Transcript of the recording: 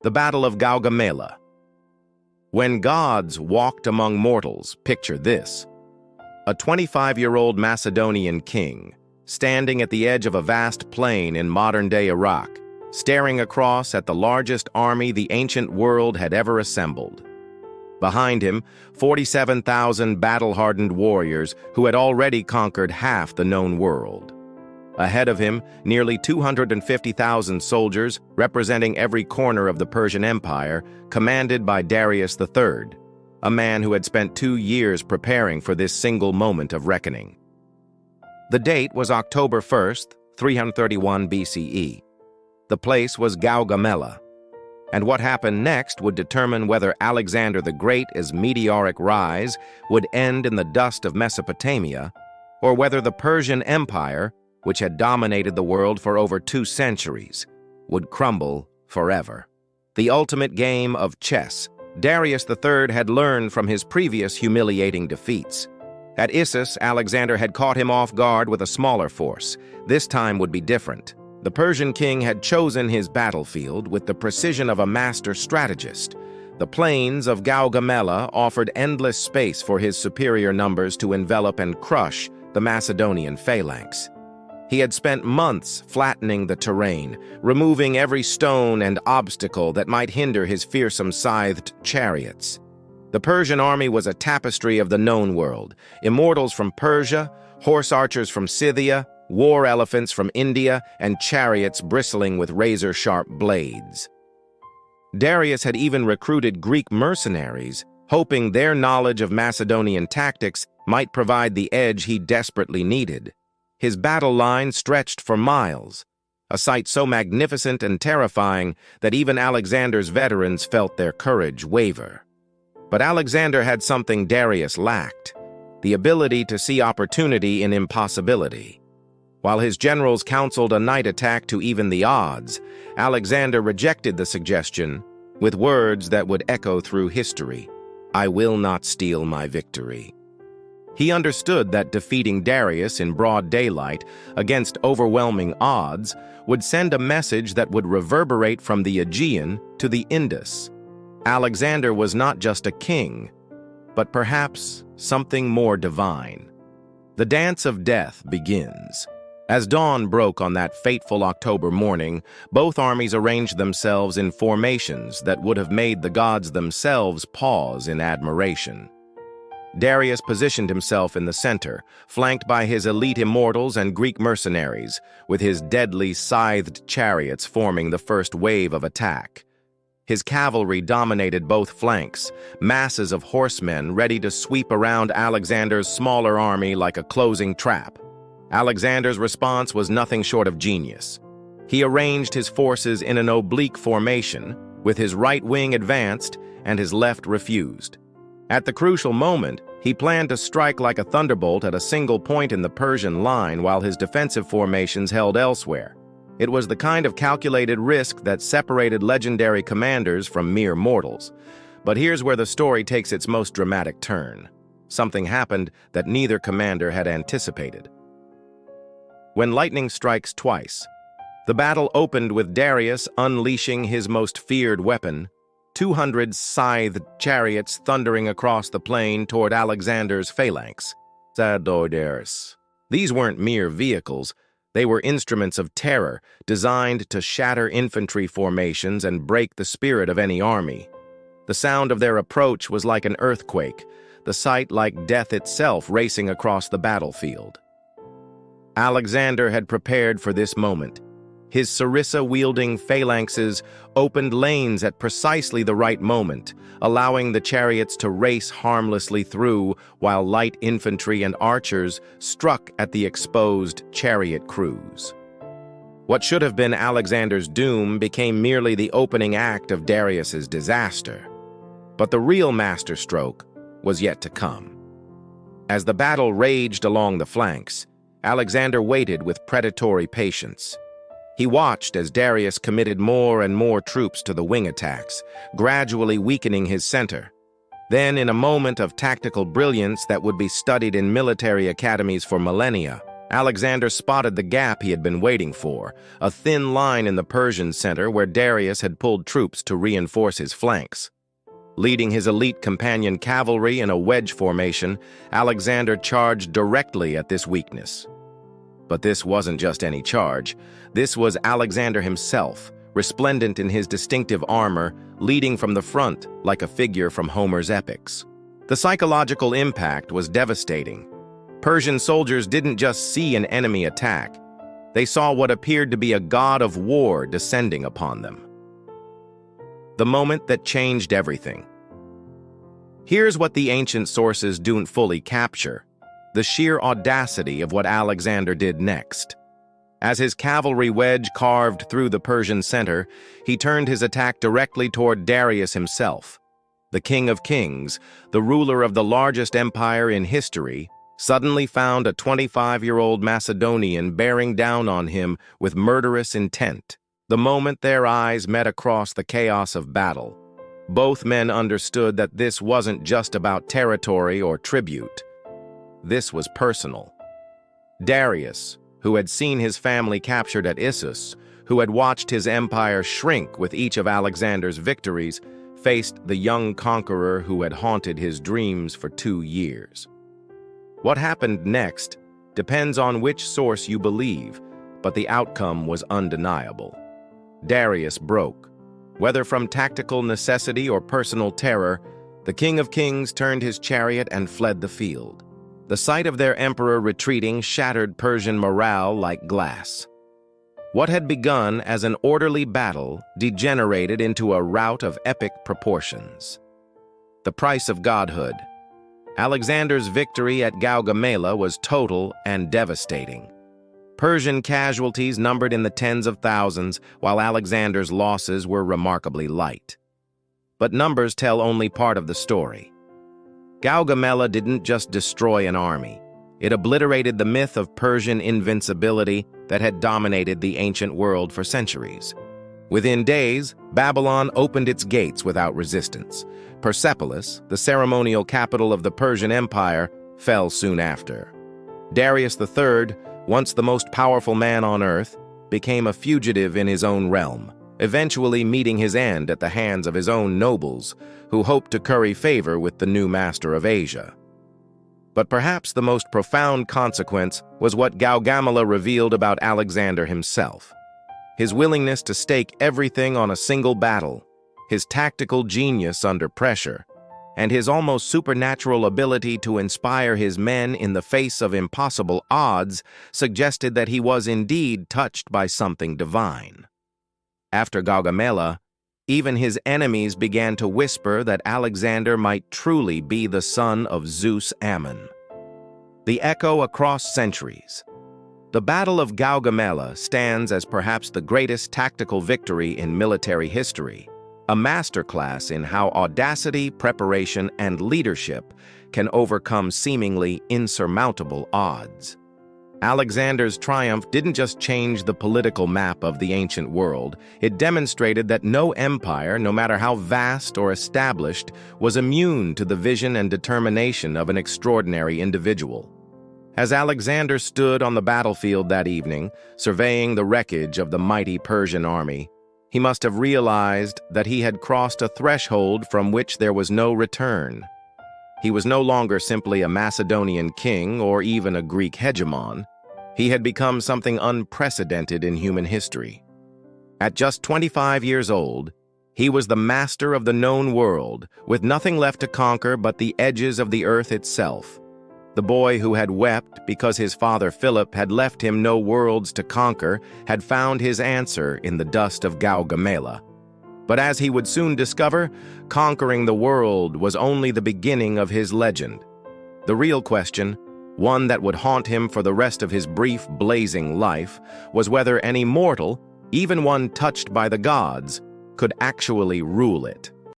The Battle of Gaugamela. When gods walked among mortals, picture this. A 25-year-old Macedonian king, standing at the edge of a vast plain in modern-day Iraq, staring across at the largest army the ancient world had ever assembled. Behind him, 47,000 battle-hardened warriors who had already conquered half the known world. Ahead of him, nearly 250,000 soldiers, representing every corner of the Persian Empire, commanded by Darius III, a man who had spent 2 years preparing for this single moment of reckoning. The date was October 1st, 331 BCE. The place was Gaugamela, and what happened next would determine whether Alexander the Great's meteoric rise would end in the dust of Mesopotamia, or whether the Persian Empire, which had dominated the world for over 2 centuries, would crumble forever. The ultimate game of chess, Darius III had learned from his previous humiliating defeats. At Issus, Alexander had caught him off guard with a smaller force. This time would be different. The Persian king had chosen his battlefield with the precision of a master strategist. The plains of Gaugamela offered endless space for his superior numbers to envelop and crush the Macedonian phalanx. He had spent months flattening the terrain, removing every stone and obstacle that might hinder his fearsome scythed chariots. The Persian army was a tapestry of the known world, immortals from Persia, horse archers from Scythia, war elephants from India, and chariots bristling with razor-sharp blades. Darius had even recruited Greek mercenaries, hoping their knowledge of Macedonian tactics might provide the edge he desperately needed. His battle line stretched for miles, a sight so magnificent and terrifying that even Alexander's veterans felt their courage waver. But Alexander had something Darius lacked, the ability to see opportunity in impossibility. While his generals counseled a night attack to even the odds, Alexander rejected the suggestion with words that would echo through history: "I will not steal my victory." He understood that defeating Darius in broad daylight against overwhelming odds would send a message that would reverberate from the Aegean to the Indus. Alexander was not just a king, but perhaps something more divine. The dance of death begins. As dawn broke on that fateful October morning, both armies arranged themselves in formations that would have made the gods themselves pause in admiration. Darius positioned himself in the center, flanked by his elite immortals and Greek mercenaries, with his deadly scythed chariots forming the first wave of attack. His cavalry dominated both flanks, masses of horsemen ready to sweep around Alexander's smaller army like a closing trap. Alexander's response was nothing short of genius. He arranged his forces in an oblique formation, with his right wing advanced and his left refused. At the crucial moment, he planned to strike like a thunderbolt at a single point in the Persian line while his defensive formations held elsewhere. It was the kind of calculated risk that separated legendary commanders from mere mortals. But here's where the story takes its most dramatic turn. Something happened that neither commander had anticipated. When lightning strikes twice, the battle opened with Darius unleashing his most feared weapon, 200 scythed chariots thundering across the plain toward Alexander's phalanx. These weren't mere vehicles. They were instruments of terror, designed to shatter infantry formations and break the spirit of any army. The sound of their approach was like an earthquake, the sight like death itself racing across the battlefield. Alexander had prepared for this moment. His sarissa-wielding phalanxes opened lanes at precisely the right moment, allowing the chariots to race harmlessly through while light infantry and archers struck at the exposed chariot crews. What should have been Alexander's doom became merely the opening act of Darius's disaster. But the real masterstroke was yet to come. As the battle raged along the flanks, Alexander waited with predatory patience. He watched as Darius committed more and more troops to the wing attacks, gradually weakening his center. Then, in a moment of tactical brilliance that would be studied in military academies for millennia, Alexander spotted the gap he had been waiting for, a thin line in the Persian center where Darius had pulled troops to reinforce his flanks. Leading his elite companion cavalry in a wedge formation, Alexander charged directly at this weakness. But this wasn't just any charge. This was Alexander himself, resplendent in his distinctive armor, leading from the front like a figure from Homer's epics. The psychological impact was devastating. Persian soldiers didn't just see an enemy attack. They saw what appeared to be a god of war descending upon them. The moment that changed everything. Here's what the ancient sources don't fully capture: the sheer audacity of what Alexander did next. As his cavalry wedge carved through the Persian center, he turned his attack directly toward Darius himself. The King of Kings, the ruler of the largest empire in history, suddenly found a 25-year-old Macedonian bearing down on him with murderous intent. The moment their eyes met across the chaos of battle, both men understood that this wasn't just about territory or tribute. This was personal. Darius, who had seen his family captured at Issus, who had watched his empire shrink with each of Alexander's victories, faced the young conqueror who had haunted his dreams for 2 years. What happened next depends on which source you believe, but the outcome was undeniable. Darius broke. Whether from tactical necessity or personal terror, the King of Kings turned his chariot and fled the field. The sight of their emperor retreating shattered Persian morale like glass. What had begun as an orderly battle degenerated into a rout of epic proportions. The price of godhood. Alexander's victory at Gaugamela was total and devastating. Persian casualties numbered in the tens of thousands, while Alexander's losses were remarkably light. But numbers tell only part of the story. Gaugamela didn't just destroy an army. It obliterated the myth of Persian invincibility that had dominated the ancient world for centuries. Within days, Babylon opened its gates without resistance. Persepolis, the ceremonial capital of the Persian Empire, fell soon after. Darius III, once the most powerful man on earth, became a fugitive in his own realm, eventually meeting his end at the hands of his own nobles, who hoped to curry favor with the new master of Asia. But perhaps the most profound consequence was what Gaugamela revealed about Alexander himself. His willingness to stake everything on a single battle, his tactical genius under pressure, and his almost supernatural ability to inspire his men in the face of impossible odds suggested that he was indeed touched by something divine. After Gaugamela, even his enemies began to whisper that Alexander might truly be the son of Zeus Ammon. The echo across centuries. The Battle of Gaugamela stands as perhaps the greatest tactical victory in military history, a masterclass in how audacity, preparation, and leadership can overcome seemingly insurmountable odds. Alexander's triumph didn't just change the political map of the ancient world, it demonstrated that no empire, no matter how vast or established, was immune to the vision and determination of an extraordinary individual. As Alexander stood on the battlefield that evening, surveying the wreckage of the mighty Persian army, he must have realized that he had crossed a threshold from which there was no return. He was no longer simply a Macedonian king or even a Greek hegemon. He had become something unprecedented in human history. At just 25 years old, he was the master of the known world, with nothing left to conquer but the edges of the earth itself. The boy who had wept because his father Philip had left him no worlds to conquer had found his answer in the dust of Gaugamela. But as he would soon discover, conquering the world was only the beginning of his legend. The real question, one that would haunt him for the rest of his brief, blazing life, was whether any mortal, even one touched by the gods, could actually rule it.